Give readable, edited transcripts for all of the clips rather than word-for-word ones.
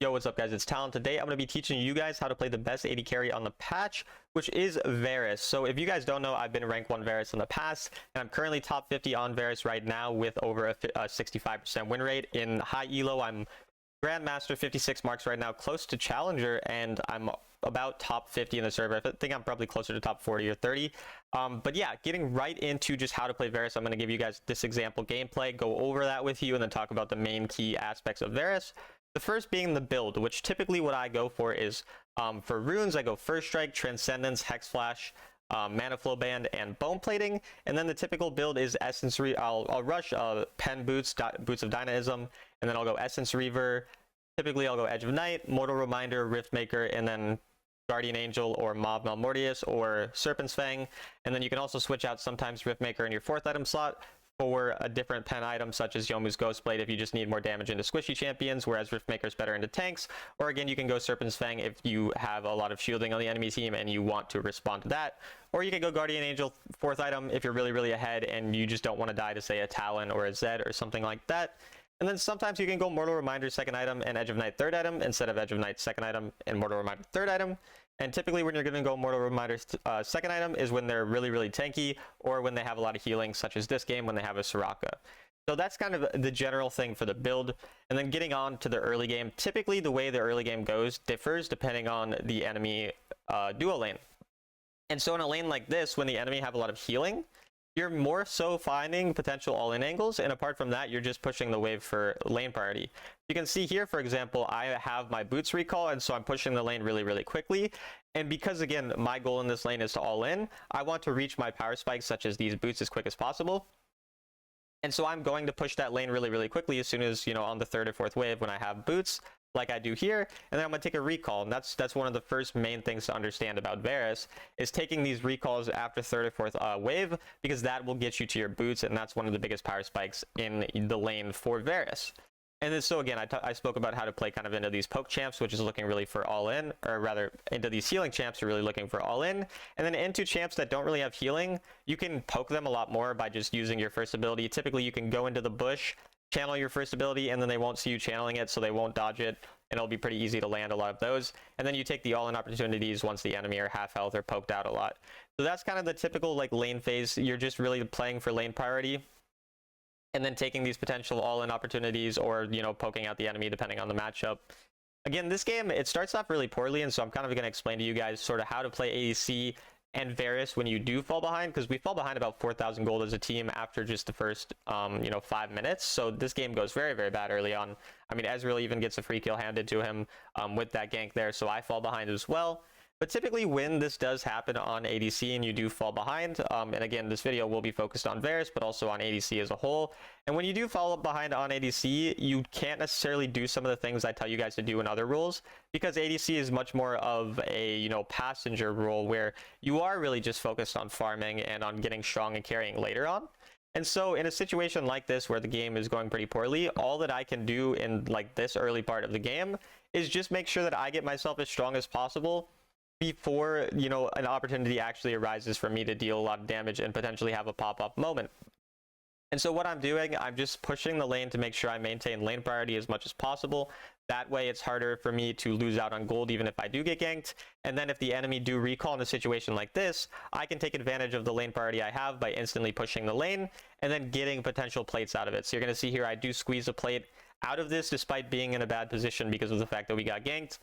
Yo, what's up guys, it's Talon. Today I'm going to be teaching you guys how to play the best AD carry on the patch, which is Varus. So if you guys don't know, I've been rank 1 Varus in the past, and I'm currently top 50 on Varus right now with over a 65% win rate. In high elo, I'm Grandmaster 56 marks right now, close to Challenger, and I'm about top 50 in the server. I think I'm probably closer to top 40 or 30. But yeah, getting right into just how to play Varus, I'm going to give you guys this example gameplay, go over that with you, and then talk about the main key aspects of Varus. The first being the build, which typically what I go for is, for runes, I go First Strike, Transcendence, Hex Flash, Mana Flow Band, and Bone Plating. And then the typical build is Essence I'll rush Pen Boots, Boots of Dynamism, and then I'll go Essence Reaver. Typically I'll go Edge of Night, Mortal Reminder, Rift Maker, and then Guardian Angel or Mob Malmortius or Serpent's Fang. And then you can also switch out sometimes Rift Maker in your 4th item slot for a different pen item such as Yomu's Ghostblade if you just need more damage into squishy champions, whereas Riftmaker is better into tanks. Or again, you can go Serpent's Fang if you have a lot of shielding on the enemy team and you want to respond to that. Or you can go Guardian Angel 4th item if you're really ahead and you just don't want to die to, say, a Talon or a Zed or something like that. And then sometimes you can go Mortal Reminder 2nd item and Edge of Night 3rd item instead of Edge of Night 2nd item and Mortal Reminder 3rd item. And typically when you're going to go Mortal Reminder 2nd item is when they're really tanky, or when they have a lot of healing, such as this game when they have a Soraka. So that's kind of the general thing for the build. And then getting on to the early game, typically the way the early game goes differs depending on the enemy duo lane. And so in a lane like this, when the enemy have a lot of healing, you're more so finding potential all-in angles, and apart from that, you're just pushing the wave for lane priority. You can see here, for example, I have my boots recall, and so I'm pushing the lane really quickly. And because, again, my goal in this lane is to all-in, I want to reach my power spikes, such as these boots, as quick as possible. And so I'm going to push that lane really quickly as soon as, you know, on the 3rd or 4th wave when I have boots, like I do here, and then I'm going to take a recall. And that's one of the first main things to understand about Varus, is taking these recalls after 3rd or 4th wave, because that will get you to your boots, and that's one of the biggest power spikes in the lane for Varus. And then so again, I spoke about how to play kind of into these poke champs, which is looking really for all in, or rather into these healing champs, you're really looking for all in. And then into champs that don't really have healing, you can poke them a lot more by just using your first ability. Typically you can go into the bush, channel your first ability, and then they won't see you channeling it, so they won't dodge it, and it'll be pretty easy to land a lot of those. And then you take the all-in opportunities once the enemy are half health or poked out a lot. So that's kind of the typical like lane phase. You're just really playing for lane priority, and then taking these potential all-in opportunities, or, you know, poking out the enemy depending on the matchup. Again, this game, it starts off really poorly, and so I'm kind of going to explain to you guys sort of how to play ADC and Varus when you do fall behind, because we fall behind about 4,000 gold as a team after just the first 5 minutes. So this game goes very bad early on. I mean, Ezreal even gets a free kill handed to him with that gank there, so I fall behind as well. But typically when this does happen on ADC and you do fall behind, and again, this video will be focused on Varus, but also on ADC as a whole. And when you do fall behind on ADC, you can't necessarily do some of the things I tell you guys to do in other rules, because ADC is much more of a, you know, passenger role where you are really just focused on farming and on getting strong and carrying later on. And so in a situation like this where the game is going pretty poorly, all that I can do in like this early part of the game is just make sure that I get myself as strong as possible before, you know, an opportunity actually arises for me to deal a lot of damage and potentially have a pop-up moment. And so what I'm doing, I'm just pushing the lane to make sure I maintain lane priority as much as possible. That way it's harder for me to lose out on gold even if I do get ganked. And then if the enemy do recall in a situation like this, I can take advantage of the lane priority I have by instantly pushing the lane and then getting potential plates out of it. So you're going to see here I do squeeze a plate out of this despite being in a bad position because of the fact that we got ganked.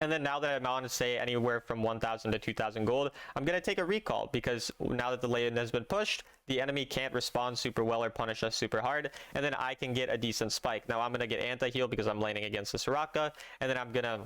And then now that I'm on, say, anywhere from 1,000 to 2,000 gold, I'm going to take a recall, because now that the lane has been pushed, the enemy can't respond super well or punish us super hard, and then I can get a decent spike. Now I'm going to get anti-heal because I'm laning against the Soraka, and then I'm going to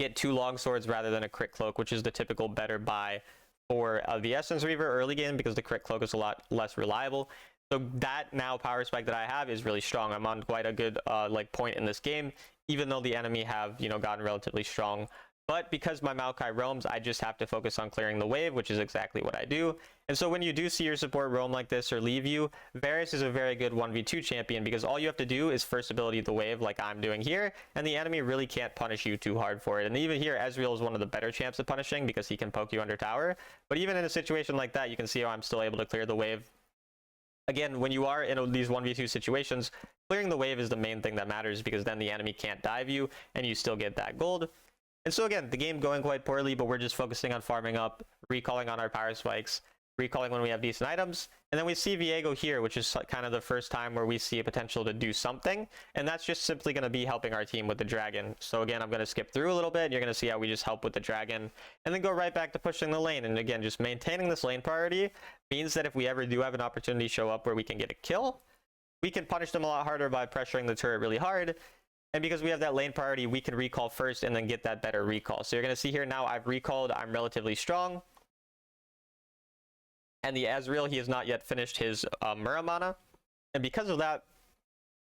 get 2 longswords rather than a crit cloak, which is the typical better buy for the Essence Reaver early game, because the crit cloak is a lot less reliable. So that now power spike that I have is really strong. I'm on quite a good like point in this game, even though the enemy have, you know, gotten relatively strong. But because my Maokai roams, I just have to focus on clearing the wave, which is exactly what I do. And so when you do see your support roam like this or leave you, Varus is a very good 1v2 champion, because all you have to do is first ability the wave like I'm doing here, and the enemy really can't punish you too hard for it. And even here, Ezreal is one of the better champs at punishing because he can poke you under tower. But even in a situation like that, you can see how I'm still able to clear the wave Again, when you are in these 1v2 situations, clearing the wave is the main thing that matters, because then the enemy can't dive you and you still get that gold. And so again, the game going quite poorly, but we're just focusing on farming up, recalling on our power spikes, recalling when we have decent items. And then we see Viego here, which is kind of the first time where we see a potential to do something. And that's just simply going to be helping our team with the dragon. So again, I'm going to skip through a little bit. You're going to see how we just help with the dragon and then go right back to pushing the lane. And again, just maintaining this lane priority means that if we ever do have an opportunity show up where we can get a kill, we can punish them a lot harder by pressuring the turret really hard. And because we have that lane priority, we can recall first and then get that better recall. So you're going to see here now I've recalled, I'm relatively strong. And the Ezreal, he has not yet finished his Muramana. And because of that,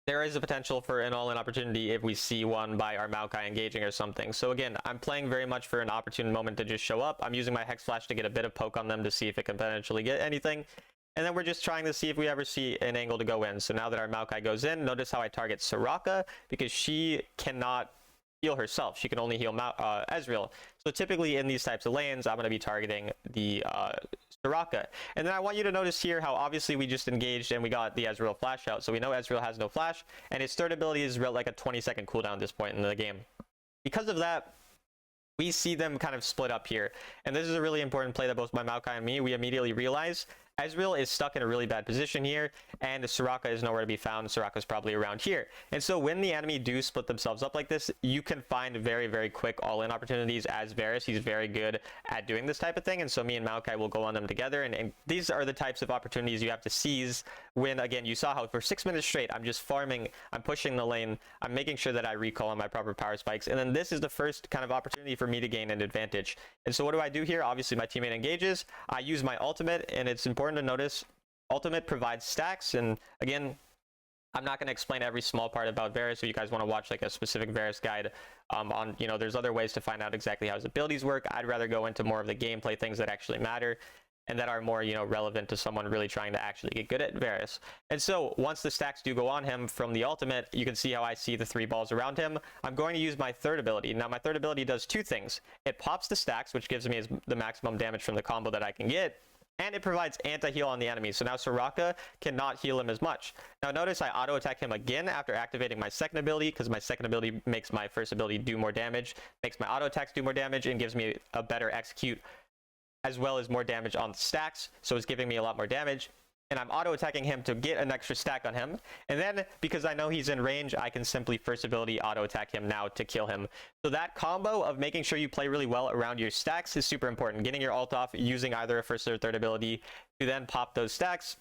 there is a potential for an all-in opportunity if we see one by our Maokai engaging or something. So again, I'm playing very much for an opportune moment to just show up. I'm using my Hex Flash to get a bit of poke on them to see if it can potentially get anything. And then we're just trying to see if we ever see an angle to go in. So now that our Maokai goes in, notice how I target Soraka, because she cannot heal herself. She can only heal Ezreal. So typically in these types of lanes, I'm going to be targeting the Soraka. And then I want you to notice here how obviously we just engaged and we got the Ezreal flash out. So we know Ezreal has no flash, and his third ability is like a 20-second cooldown at this point in the game. Because of that, we see them kind of split up here. And this is a really important play that both my Maokai and me, we immediately realize Ezreal is stuck in a really bad position here, and Soraka is nowhere to be found. Soraka's probably around here. And so when the enemy do split themselves up like this, you can find very, very quick all-in opportunities as Varus. He's very good at doing this type of thing, and so me and Maokai will go on them together. And these are the types of opportunities you have to seize when, again, you saw how for 6 minutes straight, I'm just farming, I'm pushing the lane, I'm making sure that I recall on my proper power spikes, and then this is the first kind of opportunity for me to gain an advantage. And so what do I do here? Obviously, my teammate engages. I use my ultimate, and it's important to notice ultimate provides stacks. And again, I'm not going to explain every small part about Varus. If you guys want to watch like a specific Varus guide on, you know, there's other ways to find out exactly how his abilities work. I'd rather go into more of the gameplay things that actually matter and that are more, you know, relevant to someone really trying to actually get good at Varus. And so once the stacks do go on him from the ultimate, you can see how I see the 3 balls around him. I'm going to use my third ability. Now my third ability does 2 things. It pops the stacks, which gives me the maximum damage from the combo that I can get, and it provides anti-heal on the enemy. So now Soraka cannot heal him as much. Now notice I auto-attack him again after activating my second ability, because my second ability makes my first ability do more damage, makes my auto-attacks do more damage, and gives me a better execute, as well as more damage on the stacks. So it's giving me a lot more damage. And I'm auto-attacking him to get an extra stack on him. And then, because I know he's in range, I can simply first ability auto-attack him now to kill him. So that combo of making sure you play really well around your stacks is super important. Getting your ult off, using either a first or third ability to then pop those stacks,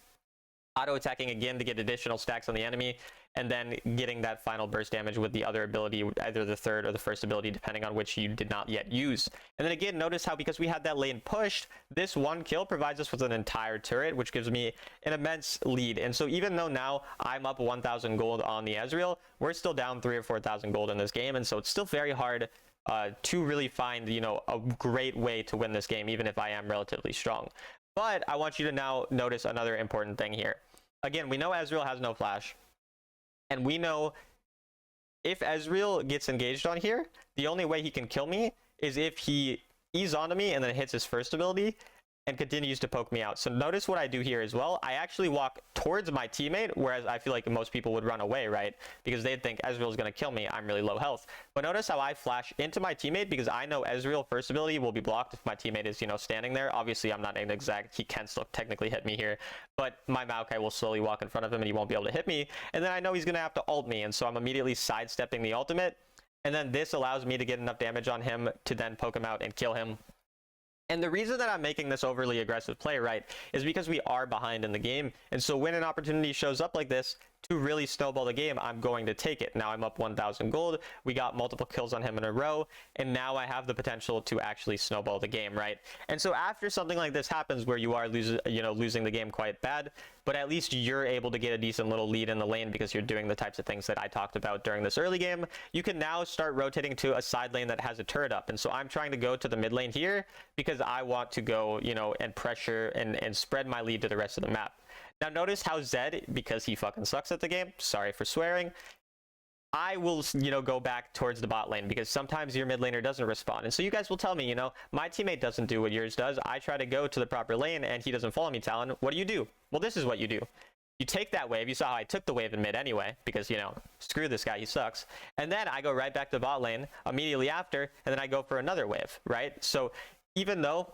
auto-attacking again to get additional stacks on the enemy, and then getting that final burst damage with the other ability, either the third or the first ability, depending on which you did not yet use. And then again, notice how because we had that lane pushed, this one kill provides us with an entire turret, which gives me an immense lead. And so even though now I'm up 1,000 gold on the Ezreal, we're still down 3,000 or 4,000 gold in this game, and so it's still very hard to really find, you know, a great way to win this game, even if I am relatively strong. But I want you to now notice another important thing here. Again, we know Ezreal has no flash. And we know if Ezreal gets engaged on here, the only way he can kill me is if he E's onto me and then hits his first ability and continues to poke me out. So notice what I do here as well. I actually walk towards my teammate, whereas I feel like most people would run away, right? Because they'd think Ezreal's going to kill me. I'm really low health. But notice how I flash into my teammate because I know Ezreal first ability will be blocked if my teammate is, you know, standing there. Obviously, I'm not an exact, he can still technically hit me here, but my Maokai will slowly walk in front of him and he won't be able to hit me. And then I know he's going to have to ult me. And so I'm immediately sidestepping the ultimate. And then this allows me to get enough damage on him to then poke him out and kill him. And the reason that I'm making this overly aggressive play, right, is because we are behind in the game. And so when an opportunity shows up like this to really snowball the game, I'm going to take it. Now I'm up 1,000 gold. We got multiple kills on him in a row. And now I have the potential to actually snowball the game, right? And so after something like this happens where you are losing the game quite bad, but at least you're able to get a decent little lead in the lane because you're doing the types of things that I talked about during this early game, you can now start rotating to a side lane that has a turret up. And so I'm trying to go to the mid lane here because I want to go, you know, and pressure and spread my lead to the rest of the map. Now notice how Zed, because he fucking sucks at the game, sorry for swearing, I will, you know, go back towards the bot lane because sometimes your mid laner doesn't respond. And so you guys will tell me, you know, my teammate doesn't do what yours does. I try to go to the proper lane and he doesn't follow me, Talon. What do? Well, this is what you do. You take that wave. You saw how I took the wave in mid anyway, because, you know, screw this guy, he sucks. And then I go right back to bot lane immediately after, and then I go for another wave, right? So even though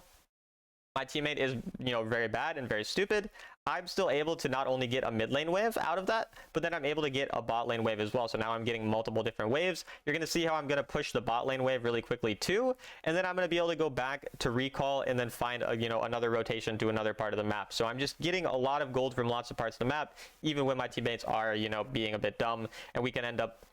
my teammate is, you know, very bad and very stupid, I'm still able to not only get a mid lane wave out of that, but then I'm able to get a bot lane wave as well. So now I'm getting multiple different waves. You're going to see how I'm going to push the bot lane wave really quickly too. And then I'm going to be able to go back to recall and then find a, you know, another rotation to another part of the map. So I'm just getting a lot of gold from lots of parts of the map, even when my teammates are, you know, being a bit dumb, and we can end up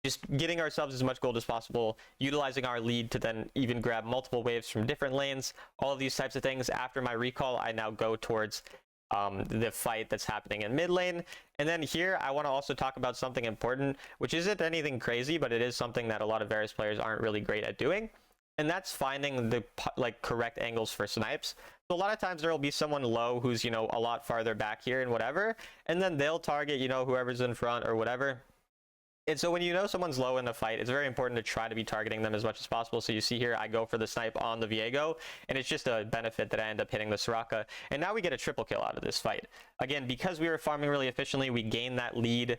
just getting ourselves as much gold as possible, utilizing our lead to then even grab multiple waves from different lanes, all of these types of things. After my recall, I now go towards the fight that's happening in mid lane. And then here I want to also talk about something important, which isn't anything crazy, but it is something that a lot of Varus players aren't really great at doing, and that's finding the correct angles for snipes. So a lot of times there will be someone low who's, you know, a lot farther back here and whatever, and then they'll target, you know, whoever's in front or whatever. And so when you know someone's low in the fight, it's very important to try to be targeting them as much as possible. So you see here, I go for the snipe on the Viego, and it's just a benefit that I end up hitting the Soraka. And now we get a triple kill out of this fight. Again, because we were farming really efficiently, we gained that lead.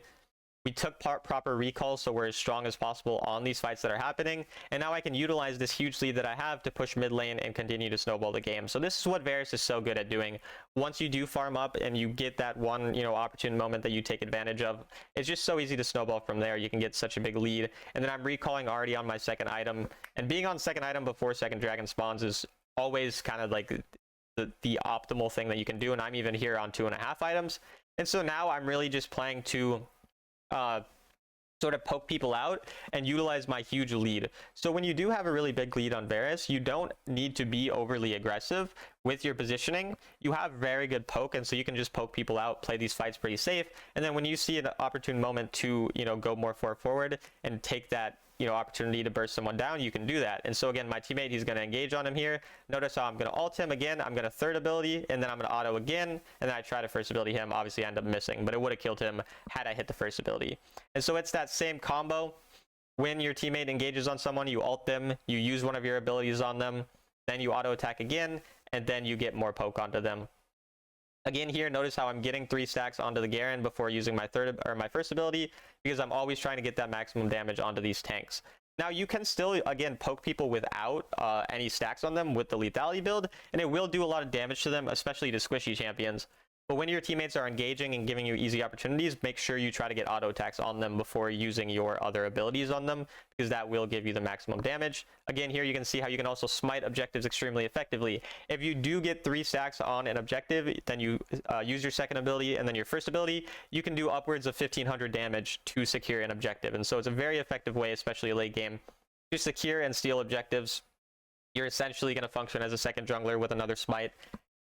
We took proper recalls, so we're as strong as possible on these fights that are happening. And now I can utilize this huge lead that I have to push mid lane and continue to snowball the game. So this is what Varus is so good at doing. Once you do farm up and you get that one, you know, opportune moment that you take advantage of, it's just so easy to snowball from there. You can get such a big lead. And then I'm recalling already on my second item. And being on second item before second dragon spawns is always kind of like the optimal thing that you can do. And I'm even here on 2.5 items. And so now I'm really just playing to sort of poke people out and utilize my huge lead. So when you do have a really big lead on Varus, you don't need to be overly aggressive with your positioning. You have very good poke, and so you can just poke people out, play these fights pretty safe, and then when you see an opportune moment to, you know, go more forward and take that, you know, opportunity to burst someone down, you can do that. And so again, my teammate, he's going to engage on him here. Notice how I'm going to ult him again. I'm going to third ability, and then I'm going to auto again, and then I try to first ability him. Obviously, I end up missing, but it would have killed him had I hit the first ability. And so it's that same combo. When your teammate engages on someone, you ult them, you use one of your abilities on them, then you auto attack again, and then you get more poke onto them. Again here, notice how I'm getting 3 stacks onto the Garen before using my first ability, because I'm always trying to get that maximum damage onto these tanks. Now you can still, again, poke people without any stacks on them with the lethality build, and it will do a lot of damage to them, especially to squishy champions. But when your teammates are engaging and giving you easy opportunities, make sure you try to get auto attacks on them before using your other abilities on them, because that will give you the maximum damage. Again, here you can see how you can also smite objectives extremely effectively. If you do get 3 stacks on an objective, then you use your second ability and then your first ability, you can do upwards of 1500 damage to secure an objective. And so it's a very effective way, especially late game, to secure and steal objectives. You're essentially going to function as a second jungler with another smite,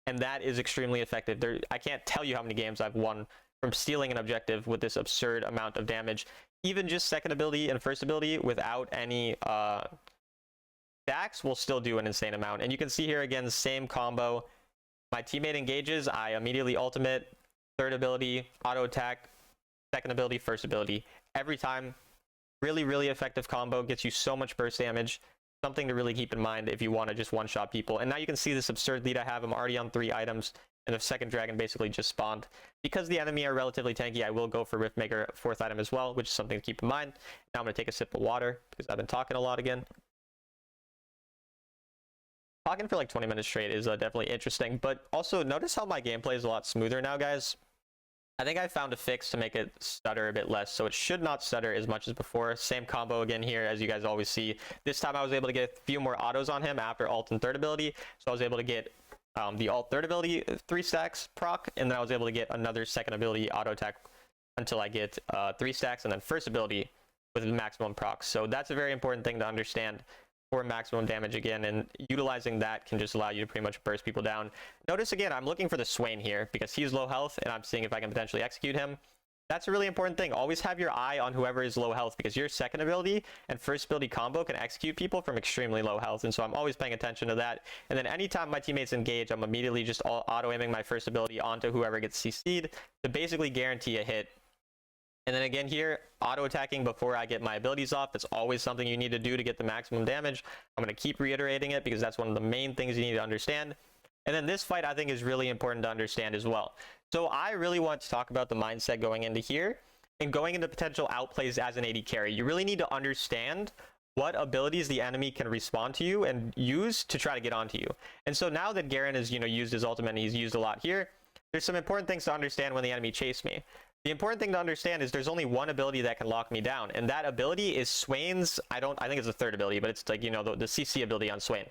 and that is extremely effective. I can't tell you how many games I've won from stealing an objective with this absurd amount of damage. Even just second ability and first ability without any stacks will still do an insane amount. And you can see here again, same combo. My teammate engages, I immediately ultimate, third ability, auto attack, second ability, first ability. Every time, really, really effective combo, gets you so much burst damage. Something to really keep in mind if you want to just one-shot people. And now you can see this absurd lead I have. I'm already on 3 items, and the second dragon basically just spawned. Because the enemy are relatively tanky, I will go for Riftmaker 4th item as well, which is something to keep in mind. Now I'm going to take a sip of water, because I've been talking a lot again. Talking for like 20 minutes straight is definitely interesting, but also notice how my gameplay is a lot smoother now, guys. I think I found a fix to make it stutter a bit less, so it should not stutter as much as before. Same combo again here, as you guys always see. This time I was able to get a few more autos on him after ult and third ability, so I was able to get the ult third ability 3 stacks proc, and then I was able to get another second ability auto attack until I get 3 stacks, and then first ability with maximum proc. So that's a very important thing to understand for maximum damage again, and utilizing that can just allow you to pretty much burst people down. Notice again, I'm looking for the Swain here because he's low health, and I'm seeing if I can potentially execute him. That's a really important thing. Always have your eye on whoever is low health, because your second ability and first ability combo can execute people from extremely low health, and so I'm always paying attention to that. And then anytime my teammates engage, I'm immediately just auto-aiming my first ability onto whoever gets CC'd to basically guarantee a hit. And then again here, auto-attacking before I get my abilities off. That's always something you need to do to get the maximum damage. I'm going to keep reiterating it because that's one of the main things you need to understand. And then this fight I think is really important to understand as well. So I really want to talk about the mindset going into here and going into potential outplays as an AD carry. You really need to understand what abilities the enemy can respond to you and use to try to get onto you. And so now that Garen has, used his ultimate and he's used a lot here, there's some important things to understand when the enemy chase me. The important thing to understand is there's only one ability that can lock me down, and that ability is Swain's, I think it's the third ability, but it's like, the CC ability on Swain.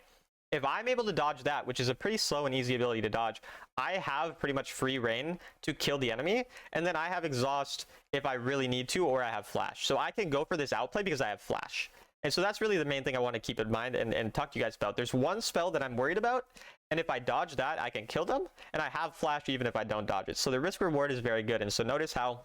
If I'm able to dodge that, which is a pretty slow and easy ability to dodge, I have pretty much free reign to kill the enemy, and then I have exhaust if I really need to, or I have flash. So I can go for this outplay because I have flash. And so that's really the main thing I want to keep in mind and talk to you guys about. There's one spell that I'm worried about, and if I dodge that, I can kill them, and I have flash even if I don't dodge it. So the risk reward is very good. And so notice how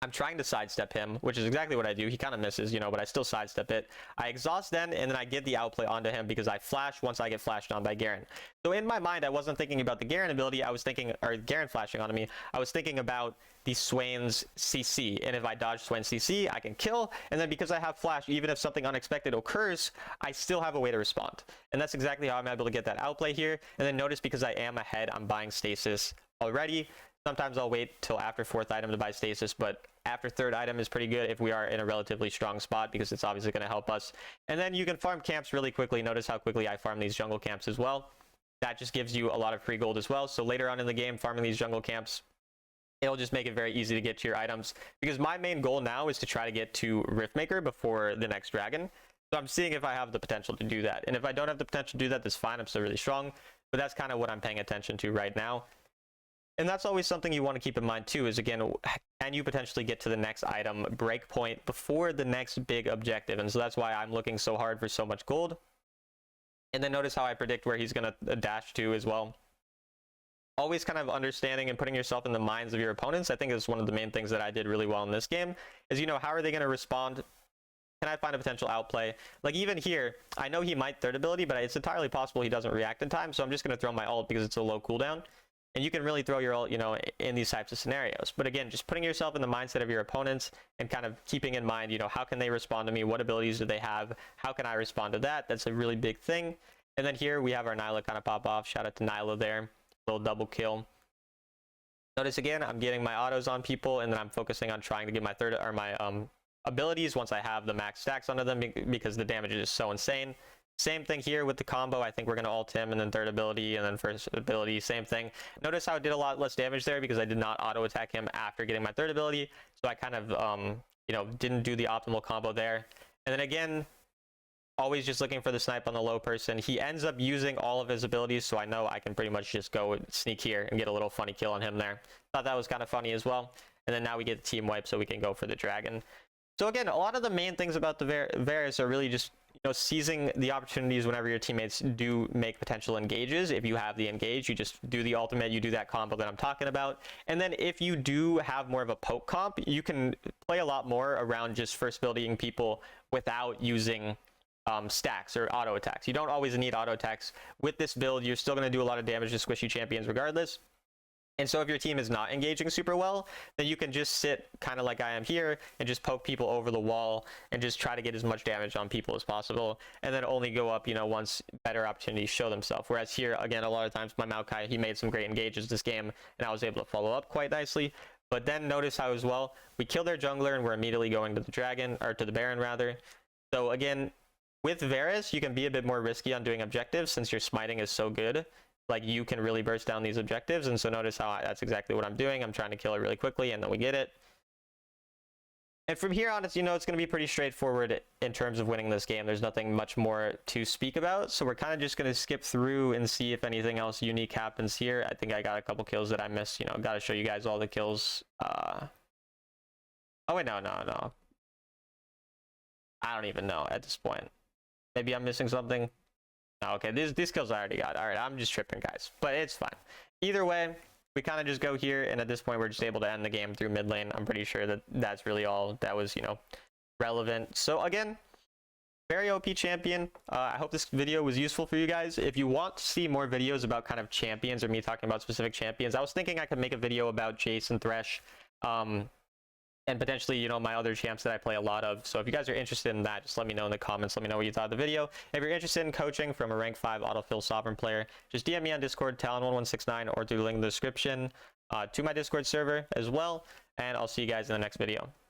I'm trying to sidestep him, which is exactly what I do. He kind of misses, but I still sidestep it. I exhaust then, and then I get the outplay onto him because I flash once I get flashed on by Garen. So in my mind, I wasn't thinking about the Garen ability. I was thinking, or Garen flashing onto me. I was thinking about the Swain's CC. And if I dodge Swain's CC, I can kill. And then because I have flash, even if something unexpected occurs, I still have a way to respond. And that's exactly how I'm able to get that outplay here. And then notice because I am ahead, I'm buying stasis already. Sometimes I'll wait till after 4th item to buy stasis, but after 3rd item is pretty good if we are in a relatively strong spot because it's obviously going to help us. And then you can farm camps really quickly. Notice how quickly I farm these jungle camps as well. That just gives you a lot of free gold as well. So later on in the game, farming these jungle camps, it'll just make it very easy to get to your items, because my main goal now is to try to get to Riftmaker before the next dragon. So I'm seeing if I have the potential to do that. And if I don't have the potential to do that, that's fine. I'm still really strong. But that's kind of what I'm paying attention to right now. And that's always something you want to keep in mind too, is again, can you potentially get to the next item breakpoint before the next big objective? And so that's why I'm looking so hard for so much gold. And then notice how I predict where he's going to dash to as well. Always kind of understanding and putting yourself in the minds of your opponents, I think is one of the main things that I did really well in this game, is, how are they going to respond? Can I find a potential outplay? Like even here, I know he might 3rd ability, but it's entirely possible he doesn't react in time. So I'm just going to throw my ult because it's a low cooldown. And you can really throw your ult, in these types of scenarios. But again, just putting yourself in the mindset of your opponents and kind of keeping in mind, how can they respond to me? What abilities do they have? How can I respond to that? That's a really big thing. And then here we have our Nyla kind of pop off. Shout out to Nyla there. Little double kill. Notice again, I'm getting my autos on people, and then I'm focusing on trying to get my abilities once I have the max stacks onto them, because the damage is so insane. Same thing here with the combo. I think we're going to ult him, and then 3rd ability, and then 1st ability, same thing. Notice how it did a lot less damage there because I did not auto attack him after getting my 3rd ability. So I kind of, didn't do the optimal combo there. And then again, always just looking for the snipe on the low person. He ends up using all of his abilities, so I know I can pretty much just go sneak here and get a little funny kill on him there. Thought that was kind of funny as well. And then now we get the team wipe, so we can go for the dragon. So again, a lot of the main things about the Varus are really just, seizing the opportunities whenever your teammates do make potential engages. If you have the engage, you just do the ultimate, you do that combo that I'm talking about. And then if you do have more of a poke comp, you can play a lot more around just first building people without using stacks or auto attacks. You don't always need auto attacks. With this build, you're still going to do a lot of damage to squishy champions regardless. And so if your team is not engaging super well, then you can just sit kind of like I am here and just poke people over the wall and just try to get as much damage on people as possible, and then only go up, once better opportunities show themselves. Whereas here, again, a lot of times my Maokai, he made some great engages this game, and I was able to follow up quite nicely. But then notice how as well, we kill their jungler and we're immediately going to the dragon, or to the Baron rather. So again, with Varus, you can be a bit more risky on doing objectives since your smiting is so good. Like, you can really burst down these objectives, and so notice how that's exactly what I'm doing. I'm trying to kill it really quickly, and then we get it. And from here on, it's going to be pretty straightforward in terms of winning this game. There's nothing much more to speak about, so we're kind of just going to skip through and see if anything else unique happens here. I think I got a couple kills that I missed. Got to show you guys all the kills. Oh wait, no. I don't even know at this point. Maybe I'm missing something. Oh, okay, these kills I already got. All right, I'm just tripping, guys, but it's fine. Either way, we kind of just go here, and at this point, we're just able to end the game through mid lane. I'm pretty sure that that's really all that was, relevant. So again, very OP champion. I hope this video was useful for you guys. If you want to see more videos about kind of champions or me talking about specific champions, I was thinking I could make a video about Jace and Thresh. And and potentially, you know, my other champs that I play a lot of. So if you guys are interested in that, just let me know in the comments. Let me know what you thought of the video. If you're interested in coaching from a rank 5 autofill sovereign player, just DM me on Discord, Talon1169, or through the link in the description to my Discord server as well. And I'll see you guys in the next video.